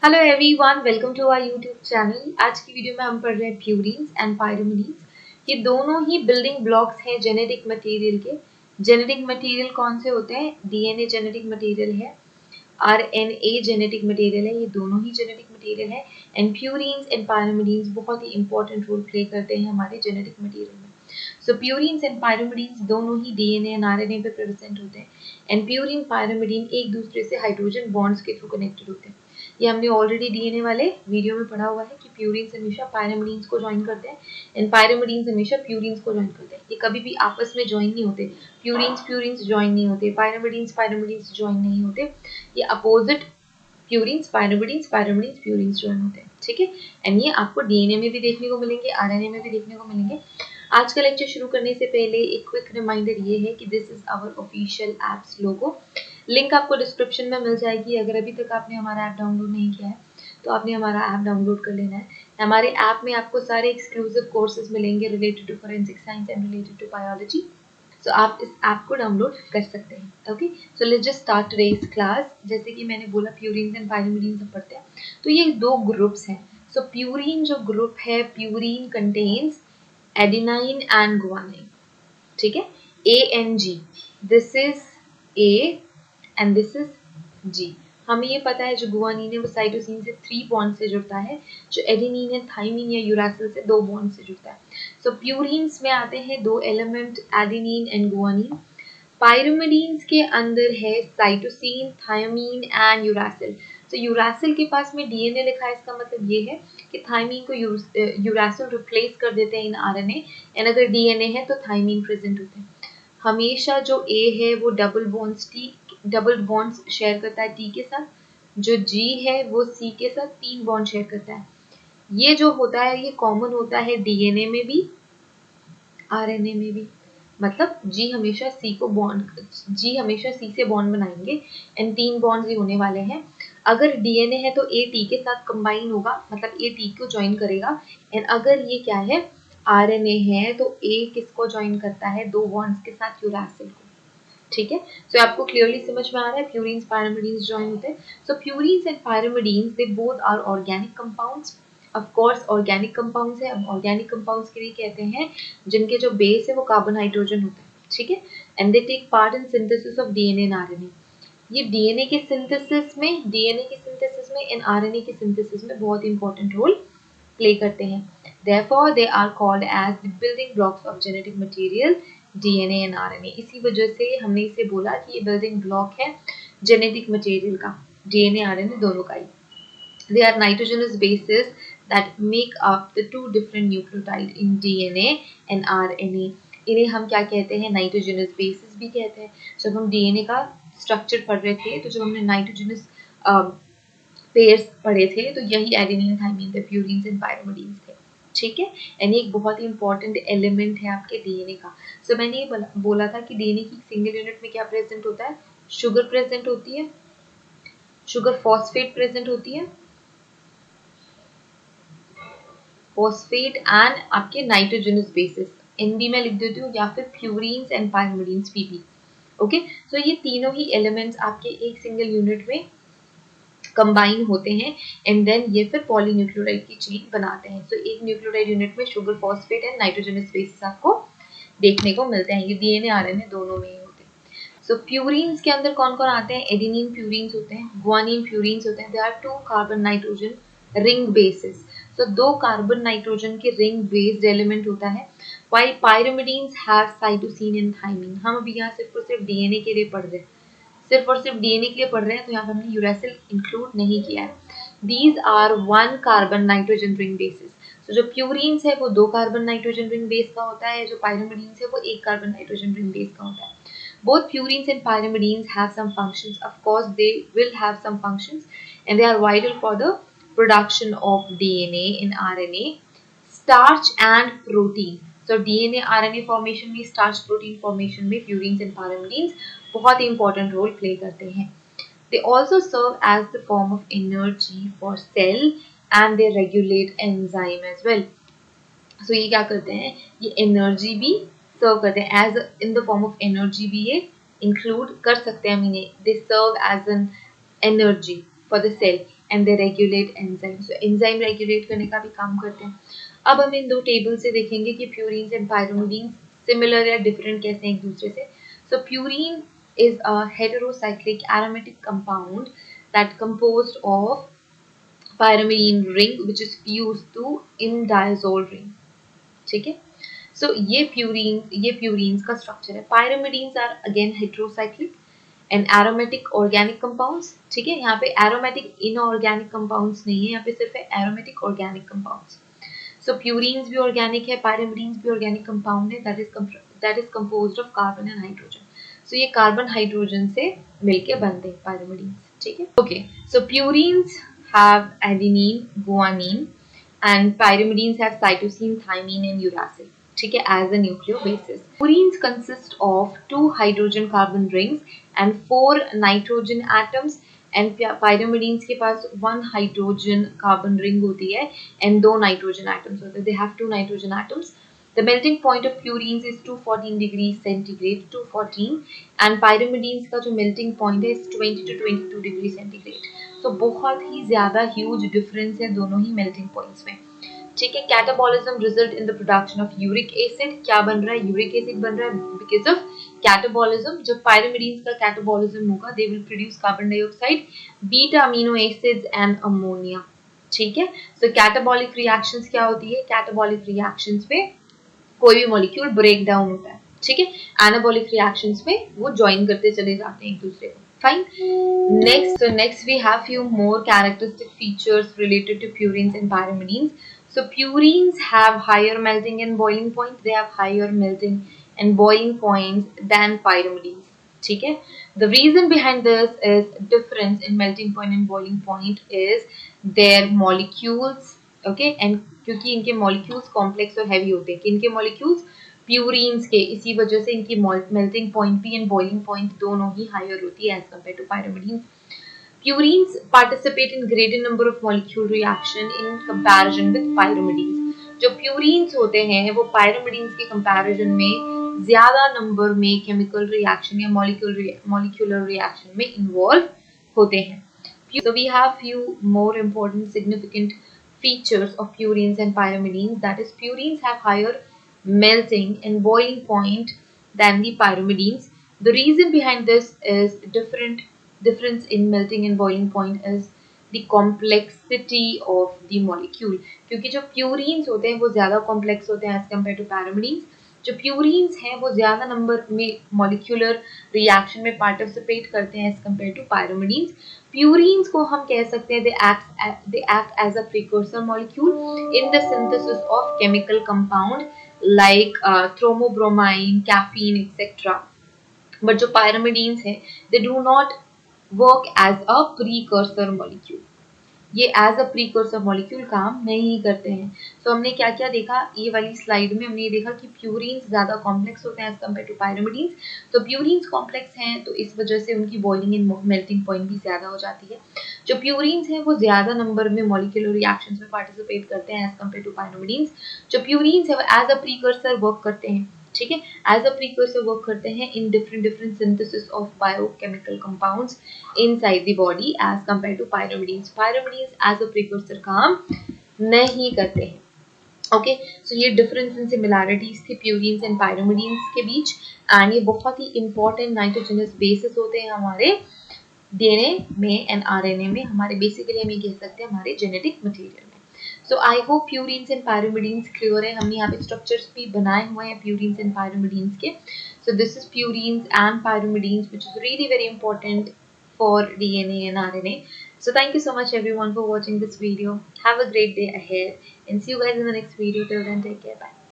Hello everyone, welcome to our YouTube channel. आज की video में हम पढ़ रहे हैं प्यूरीन्स एंड पायरिमिडीन्स। ये दोनों ही बिल्डिंग ब्लॉक्स हैं जेनेटिक मटेरियल के। जेनेटिक मटेरियल कौन से होते हैं? डीएनए जेनेटिक मटेरियल है, आरएनए जेनेटिक मटेरियल है, ये दोनों ही जेनेटिक मटेरियल है। एंड प्यूरीन्स एंड पायरिमिडीन्स बहुत ही इंपॉर्टेंट रोल प्ले करते हैं हमारे जेनेटिक मटेरियल में। सो प्यूरीन्स एंड पायरिमिडीन्स दोनों ही डीएनए एंड आरएनए पे प्रेजेंट होते हैं। एंड प्यूरीन पायरिमिडीन एक दूसरे से हाइड्रोजन बॉन्ड्स के थ्रू कनेक्टेड होते हैं। ये हमने ऑलरेडी डीएनए वाले वीडियो में पढ़ा हुआ है कि प्यूरीन्स हमेशा पायरिमिडीन्स को ज्वाइन करते हैं एंड पायरिमिडीन्स हमेशा प्यूरीन्स को ज्वाइन करते हैं। ये कभी भी आपस में ज्वाइन नहीं होते। प्यूरीन्स ज्वाइन नहीं होते, पायरिमिडीन्स ज्वाइन नहीं होते। ये अपोजिट प्यूरीन्स पायरिमिडीन्स प्यूरीन्स ज्वाइन होते हैं। ठीक है, एंड ये आपको डीएनए में भी देखने को मिलेंगे, आरएनए में भी देखने को मिलेंगे। आज का लेक्चर शुरू करने से पहले एक क्विक रिमाइंडर ये है कि this is our official apps logo. Link आपको डिस्क्रिप्शन में मिल जाएगी। अगर अभी तक आपने हमारा ऐप डाउनलोड नहीं किया है तो आपने हमारा ऐप डाउनलोड कर लेना है। हमारे ऐप में आपको सारे एक्सक्लूसिव कोर्सेज मिलेंगे related to forensic science and related to biology. So आप इस ऐप को डाउनलोड कर सकते हैं। Okay, so let's just start today's class. जैसे कि मैंने बोला प्यूरीन्स एंड पायरिमिडीन्स हम पढ़ते हैं, तो ये दो ग्रुप्स हैं। सो प्यूरीन जो ग्रुप है, purine contains adenine and guanine. ठीक है, ANG, this is A and this is G। हमें ये पता है जो गुआनिन है वो साइटोसिन से 3 बॉन्ड से जुड़ता है, जो एडेनिन है थाइमिन या यूरासिल से 2 बॉन्ड से जुड़ता है। सो प्यूरीन्स में आते हैं 2 element, adenine and guanine. Pyrimidines के अंदर है साइटोसिन, थायमीन एंड यूरासिल। तो यूरासिल के पास में डीएनए लिखा है, इसका मतलब ये है कि थायमीन को यूरासिल रिप्लेस कर देते हैं इन आरएनए, एंड अगर डीएनए है तो थायमीन प्रेजेंट होते हैं। हमेशा जो ए है वो डबल बॉन्ड्स शेयर करता है टी के साथ। जो जी है वो सी के साथ 3 बॉन्ड शेयर करता है। ये जो होता है ये कॉमन होता है डीएनए में भी, आरएनए में भी। मतलब जी हमेशा सी से बॉन्ड बनाएंगे एंड 3 बॉन्ड्स ही होने वाले हैं। अगर डीएनए है तो ए टी के साथ कंबाइन होगा, मतलब ए टी को ज्वाइन करेगा। एंड अगर ये क्या है, आरएनए है, तो ए किसको ज्वाइन करता है? 2 बॉन्ड्स के साथ, यूरासिल को। ठीक है, सो आपको क्लियरली समझ में आ रहा है प्यूरीन्स पायरिमिडीन्स ज्वाइन होते हैं। So purines and pyrimidines they both are organic compounds. Of course organic compounds है। अब ऑर्गेनिक कंपाउंड्स के लिए कहते हैं जिनके जो बेस है वो कार्बन हाइड्रोजन होता है। ठीक है, and they take part in synthesis of DNA and RNA. ये डीएनए के सिंथेसिस में एंड आरएनए के सिंथेसिस में बहुत इंपॉर्टेंट रोल प्ले करते हैं। Therefore, they are called as the building blocks of genetic material, DNA and RNA। इसी वजह से हमने इसे बोला कि ये बिल्डिंग ब्लॉक है जेनेटिक मटेरियल का, डीएनए आरएनए दोनों का ही। They are nitrogenous bases that make up the 2 different nucleotide in DNA and RNA। इन्हें हम क्या कहते हैं? नाइट्रोजनस बेसिस भी कहते हैं। जब हम डीएनए का स्ट्रक्चर पढ़ रहे थे तो जब हमने नाइट्रोजनस पेयर्स पढ़े थे तो यही एडेनिन, थाइमिन थे, प्यूरीन्स एंड पायरिमिडीन्स थे। ठीक है, एंड एक बहुत ही इंपॉर्टेंट एलिमेंट है आपके डीएनए का। सो मैंने ये बोला था कि डीएनए की सिंगल यूनिट में क्या प्रेजेंट होता है? शुगर प्रेजेंट होती है, शुगर फॉस्फेट प्रेजेंट होती है, फॉस्फेट एंड आपके नाइट्रोजनस बेसिस, एनबी में लिख देती हूँ, या फिर प्यूरीन्स and pyrimidines PP. Okay, so ये तीनों ही एलिमेंट्स आपके एक सिंगल यूनिट में कंबाइन होते हैं एंड देन ये फिर पॉलीन्यूक्लियोटाइड की चेन बनाते हैं। सो एक न्यूक्लियोटाइड यूनिट में sugar, phosphate and nitrogenous bases आपको देखने को मिलते हैं। ये डीएनए आरएनए दोनों में ही होते हैं। सो प्यूरीन्स के अंदर कौन कौन आते हैं? एडेनिन प्यूरीन्स होते हैं, गुआनिन प्यूरीन्स होते हैं। They are 2 carbon nitrogen ring bases. So 2 carbon nitrogen के रिंग बेस्ड एलिमेंट होता है। While pyrimidines have cytosine and thymine. हम अभी यहाँ सिर्फ और सिर्फ डीएनए के लिए पढ़ रहे हैं, सिर्फ और सिर्फ डीएनए के लिए पढ़ रहे हैं, तो यहाँ पर हमने यूरेसिल इंक्लूड नहीं किया है। These are 1 carbon nitrogen ring bases. तो जो प्यूरीन्स है वो 2 कार्बन नाइट्रोजन रिंग बेस का होता है, जो पायरिमिडीन्स है वो 1 कार्बन नाइट्रोजन रिंग बेस का होता है। Both purines and pyrimidines have some functions. Of course, they will have some functions, and they are vital for the production of DNA and RNA, starch and protein. So DNA, RNA formation में, starch protein formation में purines and pyrimidines बहुत ही important role play करते हैं। They also serve as the form of energy for cell and they regulate enzyme as well. So ये क्या करते हैं? ये एनर्जी भी सर्व करते हैं, as in the form of energy भी ये इंक्लूड कर सकते हैं हम इन्हें। They serve as an energy for the cell and they regulate enzyme. So enzyme regulate करने का भी काम करते हैं। अब हम इन दो टेबल से देखेंगे कि प्यूरिन्स एंड पायरोमिडीन्स सिमिलर या डिफरेंट कैसे हैं एक दूसरे से। सो purine is a heterocyclic aromatic compound that composed of pyrimidine ring which is fused to imidazole ring। ठीक है, सो ये प्यूरिन्स का स्ट्रक्चर है। Pyrimidines are again heterocyclic and aromatic organic compounds. ठीक है, यहाँ पे एरोमेटिक इनऑर्गेनिक कंपाउंड्स नहीं है, यहाँ पे सिर्फ है aromatic organic compounds. So purines भी ऑर्गेनिक है, पायरिमिडीन्स भी ऑर्गेनिक कंपाउंड है that is composed of carbon and hydrogen. So ये कार्बन हाइड्रोजन से मिलके बनते हैं पायरिमिडीन्स। ठीक है, okay, so purines have adenine, guanine and pyrimidines have cytosine, thymine and uracil, ठीक है, as a nucleobasis. Purines consist of 2 hydrogen carbon rings and 4 nitrogen atoms and pyrimidines के पास 1 hydrogen carbon ring होती है and 2 nitrogen atoms होते हैं. They have 2 nitrogen atoms. The melting point of purines is 214 degrees centigrade, 214, and pyrimidines का जो melting point है is 20 to 22 degree centigrade. तो बहुत ही ज़्यादा ह्यूज डिफरेंस है दोनों ही मेल्टिंग पॉइंट्स में। ठीक है, catabolism result in the production of uric acid. क्या बन रहा है? यूरिक एसिड बन रहा है बिकॉज ऑफ कैटाबॉलिज्म। जब पायरिमिडीन्स का कैटाबॉलिज्म होगा they will produce carbon dioxide, beta amino acids and ammonia. ठीक है, सो कैटाबॉलिक रिएक्शंस क्या होती है? कैटाबॉलिक रिएक्शंस में कोई भी मॉलिक्यूल ब्रेक डाउन होता है। ठीक है, एनाबॉलिक रिएक्शंस में वो ज्वाइन करते चले जाते हैं एक दूसरे को। Fine. Next we have few more characteristic features related to purines and pyrimidines. So purines have higher melting and boiling point. They have higher melting and boiling points than pyrimidines. ठीक है? The reason behind this is difference in melting point and boiling point is their molecules. Okay, and क्योंकि इनके molecules complex और heavy होते हैं, कि इनके molecules purines के, इसी वजह से इनकी मेल्टिंग पॉइंट भी एंड बॉइलिंग पॉइंट दोनों ही हायर होती है as compare to pyrimidines. Purines participate in greater number of molecule reaction in comparison with pyrimidines. जो प्यूरिन्स होते हैं वो पायरिमिडीन्स के कंपैरिजन में ज्यादा नंबर में केमिकल रिएक्शन या मॉलिक्यूलर रिएक्शन में इन्वॉल्व होते हैं। So we have few more important significant features of purines and pyrimidines. That is, purines have higher melting and boiling point than the pyrimidines. The reason behind this is difference in melting and boiling point is the complexity of the molecule. क्योंकि जो purines होते हैं वो ज़्यादा complex होते हैं as compared to pyrimidines. जो purines हैं वो ज़्यादा नंबर में मॉलिक्यूलर रिएक्शन में पार्टिसिपेट करते हैं as compare to pyrimidines. Purines को हम कह सकते हैं they act as a precursor molecule in the synthesis of chemical compound like thromobromine, caffeine, etc. But जो pyrimidines हैं they do not work as a precursor molecule. ये as a precursor molecule काम नहीं करते हैं। तो हमने क्या क्या देखा ये वाली स्लाइड में? हमने ये देखा कि प्यूरिन्स ज़्यादा कॉम्प्लेक्स होते हैं एज कम्पेयर टू पायरिमिडीन्स। तो प्यूरिन्स कॉम्प्लेक्स हैं तो इस वजह से उनकी बॉइलिंग एंड मेल्टिंग पॉइंट भी ज़्यादा हो जाती है। जो प्यूरिन्स हैं वो ज़्यादा नंबर में मॉलिक्यूलर रिएक्शंस में पार्टिसिपेट करते हैं एज कम्पेयर टू पायरिमिडीन्स। जो प्यूरिन्स है वो एज अ प्रीकर्सर वर्क करते हैं। ठीक है, एज अ प्रीकर्सर वर्क करते हैं in different synthesis of biochemical compounds inside the body as compare to pyrimidines. Pyrimidines as a precursor काम नहीं करते हैं। ओके, सो ये डिफरेंस एंड सिमिलैरिटीज थी प्यूरिन्स एंड पायरिमिडीन्स के बीच। एंड ये बहुत ही इंपॉर्टेंट नाइट्रोजनस बेसिस होते हैं हमारे डीएनए में एंड आरएनए में, हमारे बेसिकली हम ये कह सकते हैं हमारे जेनेटिक मटेरियल में। So I hope purines and pyrimidines clear है। हमने यहाँ पे structures भी बनाए हुए हैं purines and pyrimidines के। So this is purines and pyrimidines which is really very important for DNA and RNA. So thank you so much everyone for watching this video. Have a great day ahead and see you guys in the next video. Till then, take care. Bye.